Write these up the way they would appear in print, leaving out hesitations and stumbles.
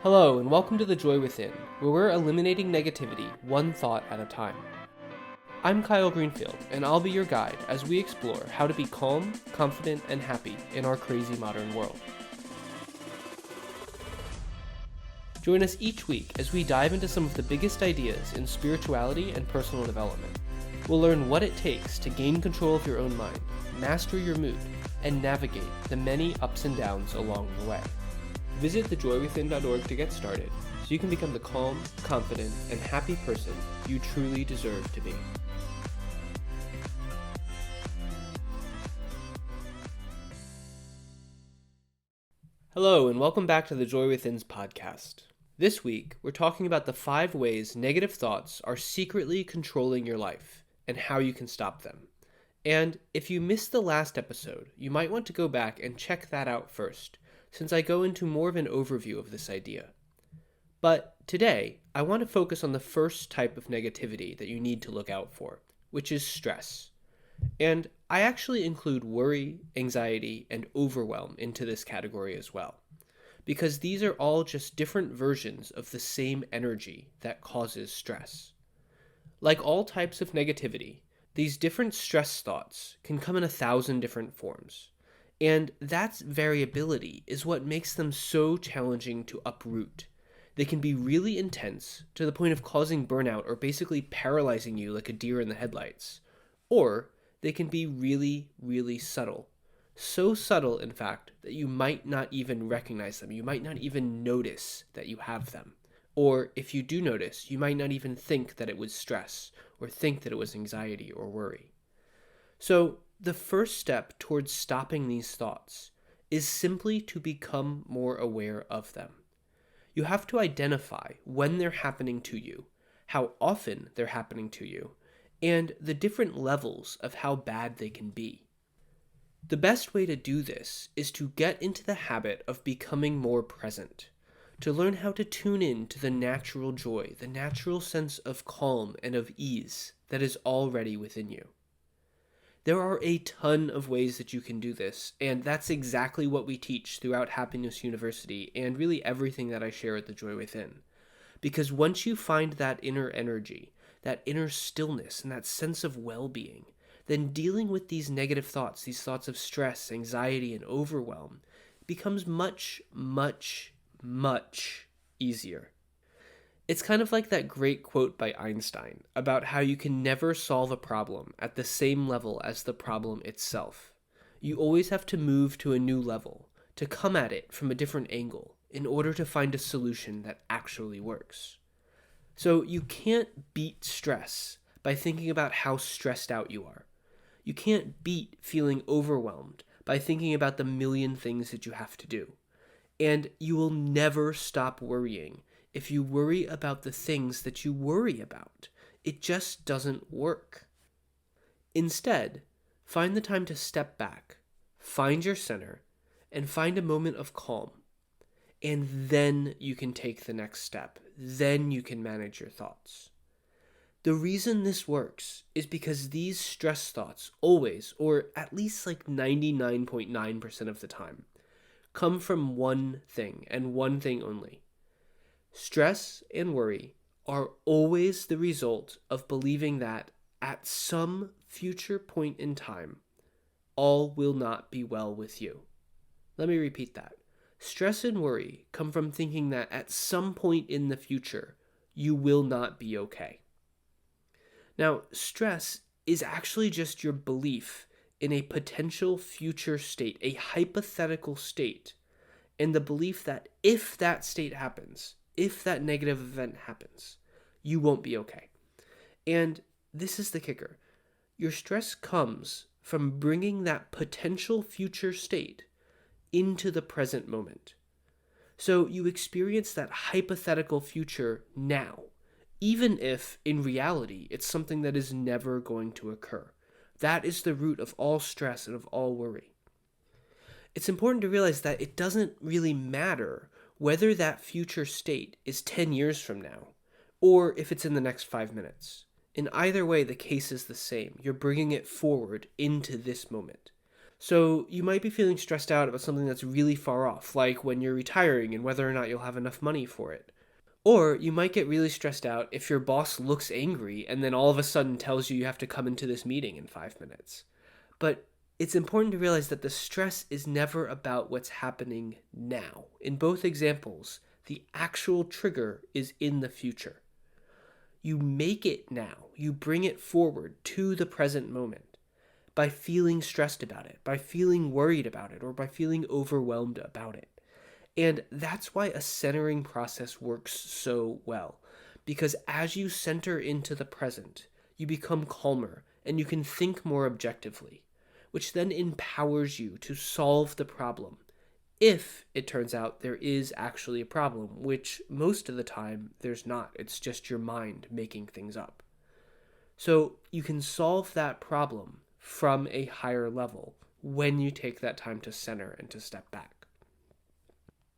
Hello, and welcome to The Joy Within, where we're eliminating negativity one thought at a time. I'm Kyle Greenfield, and I'll be your guide as we explore how to be calm, confident, and happy in our crazy modern world. Join us each week as we dive into some of the biggest ideas in spirituality and personal development. We'll learn what it takes to gain control of your own mind, master your mood, and navigate the many ups and downs along the way. Visit thejoywithin.org to get started so you can become the calm, confident, and happy person you truly deserve to be. Hello, and welcome back to the Joy Within's podcast. This week, we're talking about the 5 ways negative thoughts are secretly controlling your life and how you can stop them. And if you missed the last episode, you might want to go back and check that out first, since I go into more of an overview of this idea. But today, I want to focus on the first type of negativity that you need to look out for, which is stress. And I actually include worry, anxiety, and overwhelm into this category as well, because these are all just different versions of the same energy that causes stress. Like all types of negativity, these different stress thoughts can come in 1,000 different forms. And that variability is what makes them so challenging to uproot. They can be really intense to the point of causing burnout or basically paralyzing you like a deer in the headlights. Or they can be really, really subtle. So subtle, in fact, that you might not even recognize them. You might not even notice that you have them. Or if you do notice, you might not even think that it was stress or think that it was anxiety or worry. So the first step towards stopping these thoughts is simply to become more aware of them. You have to identify when they're happening to you, how often they're happening to you, and the different levels of how bad they can be. The best way to do this is to get into the habit of becoming more present, to learn how to tune in to the natural joy, the natural sense of calm and of ease that is already within you. There are a ton of ways that you can do this, and that's exactly what we teach throughout Happiness University and really everything that I share at The Joy Within. Because once you find that inner energy, that inner stillness, and that sense of well-being, then dealing with these negative thoughts, these thoughts of stress, anxiety, and overwhelm, becomes much, much, much easier. It's kind of like that great quote by Einstein about how you can never solve a problem at the same level as the problem itself. You always have to move to a new level, to come at it from a different angle, in order to find a solution that actually works. So you can't beat stress by thinking about how stressed out you are. You can't beat feeling overwhelmed by thinking about the million things that you have to do. And you will never stop worrying if you worry about the things that you worry about. It just doesn't work. Instead, find the time to step back, find your center, and find a moment of calm. And then you can take the next step. Then you can manage your thoughts. The reason this works is because these stress thoughts always, or at least like 99.9% of the time, come from one thing and one thing only. Stress and worry are always the result of believing that at some future point in time, all will not be well with you. Let me repeat that. Stress and worry come from thinking that at some point in the future, you will not be okay. Now, stress is actually just your belief in a potential future state, a hypothetical state, and the belief that if that state happens, if that negative event happens, you won't be okay. And this is the kicker. Your stress comes from bringing that potential future state into the present moment. So you experience that hypothetical future now, even if in reality it's something that is never going to occur. That is the root of all stress and of all worry. It's important to realize that it doesn't really matter whether that future state is 10 years from now, or if it's in the next 5 minutes. In either way, the case is the same. You're bringing it forward into this moment. So you might be feeling stressed out about something that's really far off, like when you're retiring and whether or not you'll have enough money for it. Or you might get really stressed out if your boss looks angry and then all of a sudden tells you have to come into this meeting in 5 minutes. But it's important to realize that the stress is never about what's happening now. In both examples, the actual trigger is in the future. You make it now, you bring it forward to the present moment by feeling stressed about it, by feeling worried about it, or by feeling overwhelmed about it. And that's why a centering process works so well. Because as you center into the present, you become calmer and you can think more objectively, which then empowers you to solve the problem. If it turns out there is actually a problem, which most of the time there's not, it's just your mind making things up. So you can solve that problem from a higher level when you take that time to center and to step back.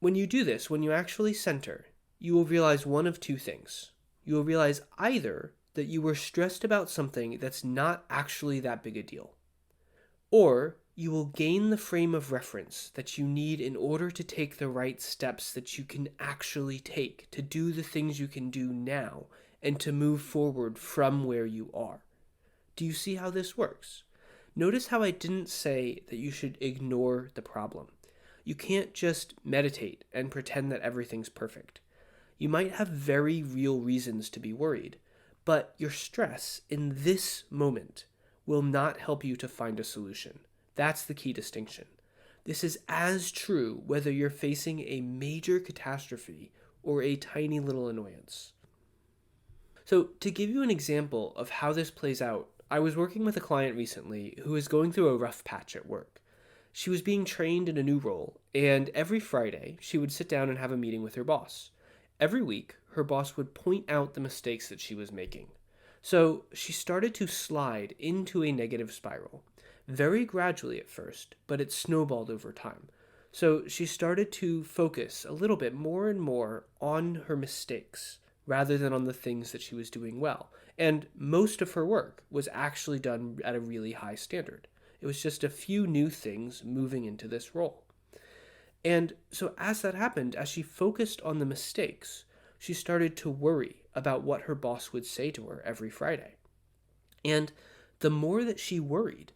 When you do this, when you actually center, you will realize one of two things. You will realize either that you were stressed about something that's not actually that big a deal, or you will gain the frame of reference that you need in order to take the right steps that you can actually take, to do the things you can do now, and to move forward from where you are. Do you see how this works? Notice how I didn't say that you should ignore the problem. You can't just meditate and pretend that everything's perfect. You might have very real reasons to be worried, but your stress in this moment will not help you to find a solution. That's the key distinction. This is as true whether you're facing a major catastrophe or a tiny little annoyance. So, to give you an example of how this plays out, I was working with a client recently who is going through a rough patch at work. She was being trained in a new role, and every Friday she would sit down and have a meeting with her boss. Every week, her boss would point out the mistakes that she was making. So she started to slide into a negative spiral, very gradually at first, but it snowballed over time. So she started to focus a little bit more and more on her mistakes rather than on the things that she was doing well. And most of her work was actually done at a really high standard. It was just a few new things moving into this role. And so as that happened, as she focused on the mistakes, she started to worry about what her boss would say to her every Friday. And the more that she worried,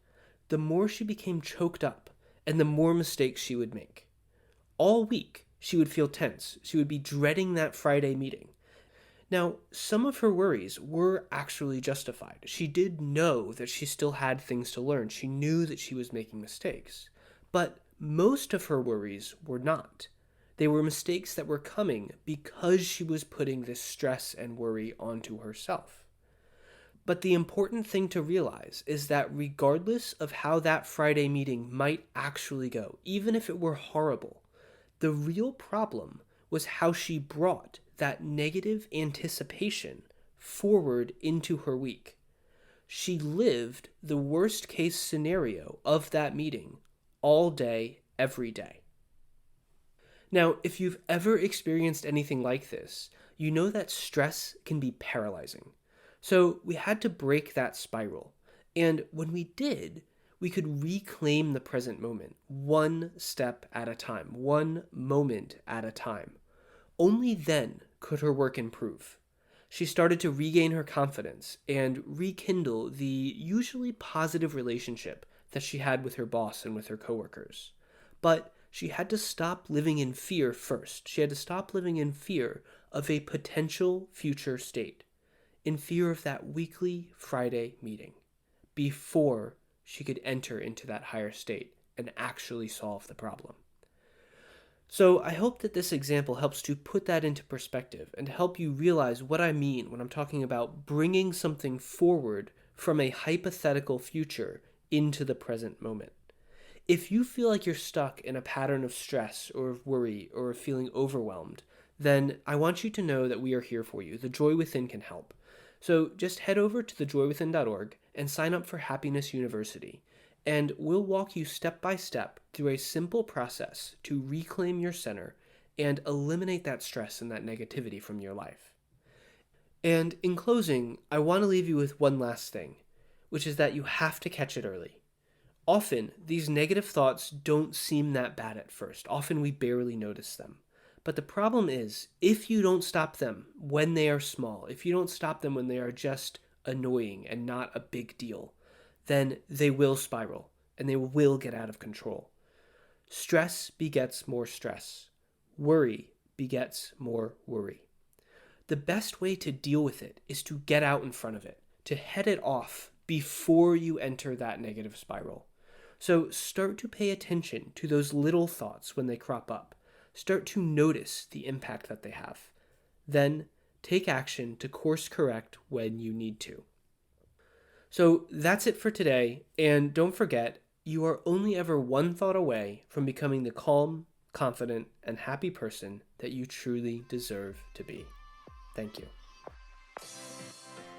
the more she became choked up and the more mistakes she would make. All week, she would feel tense. She would be dreading that Friday meeting. Now, some of her worries were actually justified. She did know that she still had things to learn. She knew that she was making mistakes. But most of her worries were not. They were mistakes that were coming because she was putting this stress and worry onto herself. But the important thing to realize is that regardless of how that Friday meeting might actually go, even if it were horrible, the real problem was how she brought that negative anticipation forward into her week. She lived the worst case scenario of that meeting all day, every day. Now, if you've ever experienced anything like this, you know that stress can be paralyzing. So we had to break that spiral. And when we did, we could reclaim the present moment, one step at a time, one moment at a time. Only then could her work improve. She started to regain her confidence and rekindle the usually positive relationship that she had with her boss and with her coworkers. But she had to stop living in fear first. She had to stop living in fear of a potential future state, in fear of that weekly Friday meeting, before she could enter into that higher state and actually solve the problem. So I hope that this example helps to put that into perspective and help you realize what I mean when I'm talking about bringing something forward from a hypothetical future into the present moment. If you feel like you're stuck in a pattern of stress or of worry or of feeling overwhelmed, then I want you to know that we are here for you. The Joy Within can help. So just head over to thejoywithin.org and sign up for Happiness University, and we'll walk you step by step through a simple process to reclaim your center and eliminate that stress and that negativity from your life. And in closing, I want to leave you with one last thing, which is that you have to catch it early. Often, these negative thoughts don't seem that bad at first. Often we barely notice them. But the problem is, if you don't stop them when they are small, if you don't stop them when they are just annoying and not a big deal, then they will spiral and they will get out of control. Stress begets more stress. Worry begets more worry. The best way to deal with it is to get out in front of it, to head it off before you enter that negative spiral. So start to pay attention to those little thoughts when they crop up. Start to notice the impact that they have. Then take action to course correct when you need to. So that's it for today, and don't forget, you are only ever one thought away from becoming the calm, confident, and happy person that you truly deserve to be. Thank you.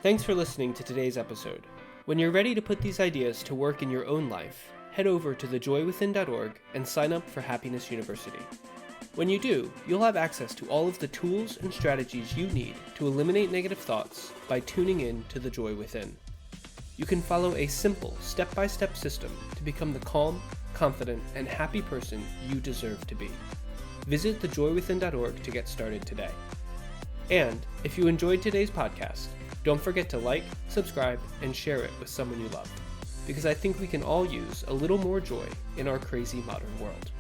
Thanks for listening to today's episode. When you're ready to put these ideas to work in your own life, head over to thejoywithin.org and sign up for Happiness University. When you do, you'll have access to all of the tools and strategies you need to eliminate negative thoughts by tuning in to The Joy Within. You can follow a simple, step-by-step system to become the calm, confident, and happy person you deserve to be. Visit thejoywithin.org to get started today. And if you enjoyed today's podcast, don't forget to like, subscribe, and share it with someone you love, because I think we can all use a little more joy in our crazy modern world.